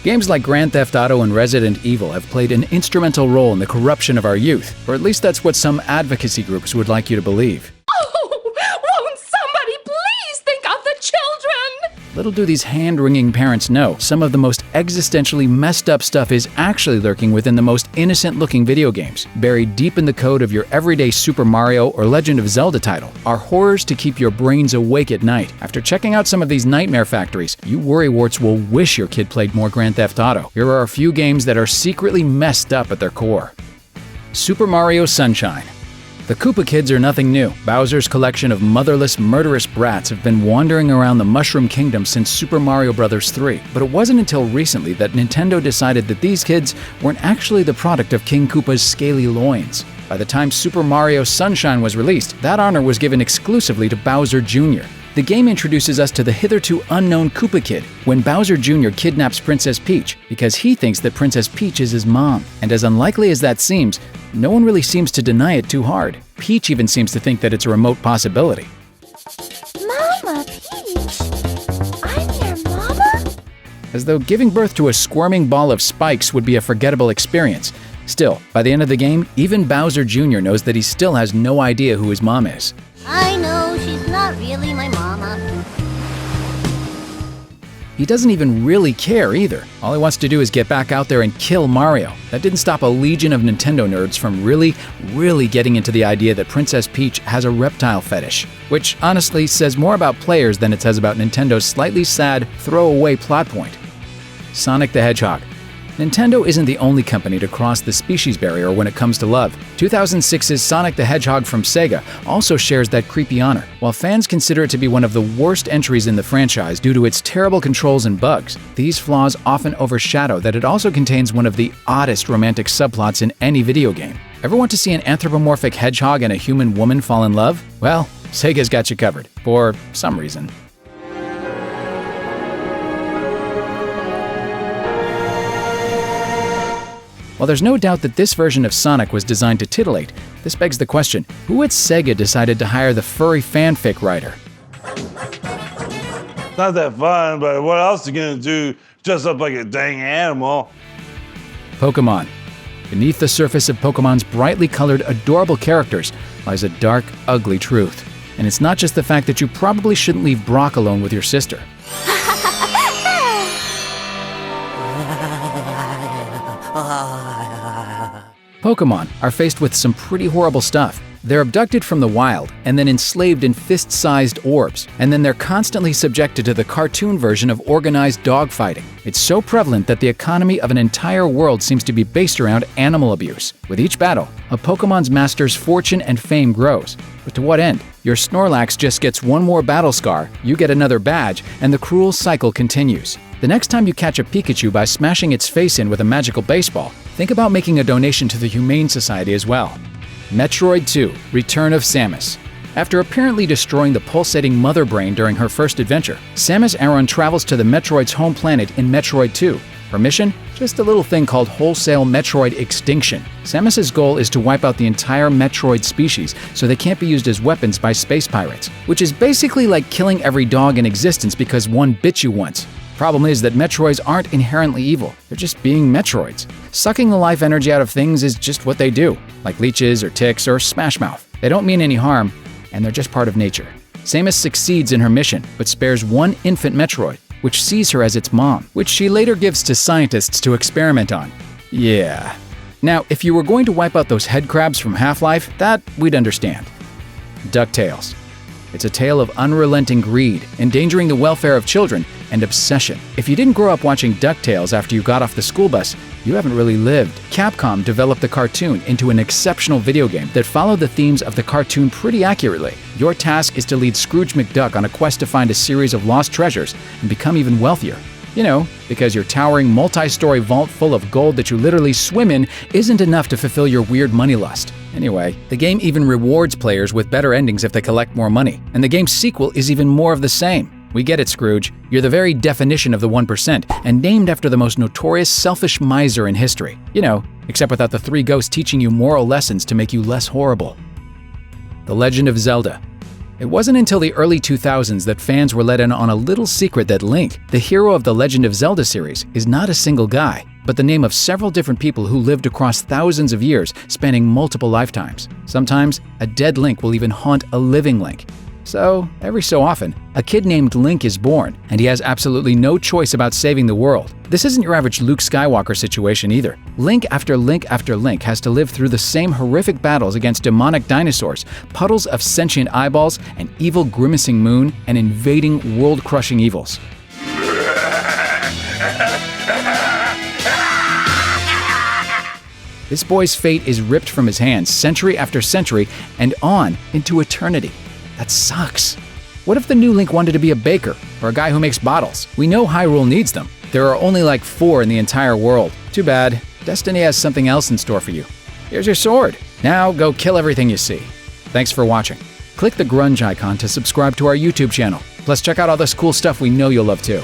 Games like Grand Theft Auto and Resident Evil have played an instrumental role in the corruption of our youth, or at least that's what some advocacy groups would like you to believe. Oh, won't somebody please think of the children? Little do these hand-wringing parents know, some of the most existentially messed up stuff is actually lurking within the most innocent-looking video games. Buried deep in the code of your everyday Super Mario or Legend of Zelda title are horrors to keep your brains awake at night. After checking out some of these nightmare factories, you worrywarts will wish your kid played more Grand Theft Auto. Here are a few games that are secretly messed up at their core. Super Mario Sunshine. The Koopa Kids are nothing new. Bowser's collection of motherless, murderous brats have been wandering around the Mushroom Kingdom since Super Mario Bros. 3. But it wasn't until recently that Nintendo decided that these kids weren't actually the product of King Koopa's scaly loins. By the time Super Mario Sunshine was released, that honor was given exclusively to Bowser Jr. The game introduces us to the hitherto unknown Koopa Kid when Bowser Jr. kidnaps Princess Peach because he thinks that Princess Peach is his mom. And as unlikely as that seems, no one really seems to deny it too hard. Peach even seems to think that it's a remote possibility. Mama Peach? I'm your mama? As though giving birth to a squirming ball of spikes would be a forgettable experience. Still, by the end of the game, even Bowser Jr. knows that he still has no idea who his mom is. I know, she's not really my mama. He doesn't even really care either. All he wants to do is get back out there and kill Mario. That didn't stop a legion of Nintendo nerds from really getting into the idea that Princess Peach has a reptile fetish, which honestly says more about players than it says about Nintendo's slightly sad, throwaway plot point. Sonic the Hedgehog. Nintendo isn't the only company to cross the species barrier when it comes to love. 2006's Sonic the Hedgehog from Sega also shares that creepy honor. While fans consider it to be one of the worst entries in the franchise due to its terrible controls and bugs, these flaws often overshadow that it also contains one of the oddest romantic subplots in any video game. Ever want to see an anthropomorphic hedgehog and a human woman fall in love? Well, Sega's got you covered, for some reason. While there's no doubt that this version of Sonic was designed to titillate, this begs the question, who at Sega decided to hire the furry fanfic writer? Not that fun, but what else are you gonna do? Dress up like a dang animal. Pokémon. Beneath the surface of Pokémon's brightly colored, adorable characters lies a dark, ugly truth. And it's not just the fact that you probably shouldn't leave Brock alone with your sister. Pokémon are faced with some pretty horrible stuff. They're abducted from the wild and then enslaved in fist-sized orbs, and then they're constantly subjected to the cartoon version of organized dogfighting. It's so prevalent that the economy of an entire world seems to be based around animal abuse. With each battle, a Pokémon's master's fortune and fame grows. But to what end? Your Snorlax just gets one more battle scar, you get another badge, and the cruel cycle continues. The next time you catch a Pikachu by smashing its face in with a magical baseball, think about making a donation to the Humane Society as well. Metroid 2: Return of Samus. After apparently destroying the pulsating mother brain during her first adventure, Samus Aran travels to the Metroid's home planet in Metroid 2. Her mission? Just a little thing called wholesale Metroid extinction. Samus's goal is to wipe out the entire Metroid species so they can't be used as weapons by space pirates, which is basically like killing every dog in existence because one bit you once. Problem is that Metroids aren't inherently evil, they're just being Metroids. Sucking the life energy out of things is just what they do, like leeches or ticks or Smash Mouth. They don't mean any harm, and they're just part of nature. Samus succeeds in her mission, but spares one infant Metroid, which sees her as its mom, which she later gives to scientists to experiment on. Yeah. Now, if you were going to wipe out those head crabs from Half-Life, that we'd understand. DuckTales. It's a tale of unrelenting greed, endangering the welfare of children, and obsession. If you didn't grow up watching DuckTales after you got off the school bus, you haven't really lived. Capcom developed the cartoon into an exceptional video game that followed the themes of the cartoon pretty accurately. Your task is to lead Scrooge McDuck on a quest to find a series of lost treasures and become even wealthier. You know, because your towering multi-story vault full of gold that you literally swim in isn't enough to fulfill your weird money lust. Anyway, the game even rewards players with better endings if they collect more money, and the game's sequel is even more of the same. We get it, Scrooge. You're the very definition of the 1%, and named after the most notorious selfish miser in history. You know, except without the three ghosts teaching you moral lessons to make you less horrible. The Legend of Zelda. It wasn't until the early 2000s that fans were let in on a little secret that Link, the hero of the Legend of Zelda series, is not a single guy, but the name of several different people who lived across thousands of years, spanning multiple lifetimes. Sometimes, a dead Link will even haunt a living Link. So, every so often, a kid named Link is born, and he has absolutely no choice about saving the world. This isn't your average Luke Skywalker situation either. Link after Link after Link has to live through the same horrific battles against demonic dinosaurs, puddles of sentient eyeballs, an evil grimacing moon, and invading world-crushing evils. This boy's fate is ripped from his hands century after century and on into eternity. That sucks. What if the new Link wanted to be a baker or a guy who makes bottles? We know Hyrule needs them. There are only like 4 in the entire world. Too bad. Destiny has something else in store for you. Here's your sword. Now go kill everything you see. Thanks for watching. Click the grunge icon to subscribe to our YouTube channel. Plus check out all this cool stuff we know you'll love too.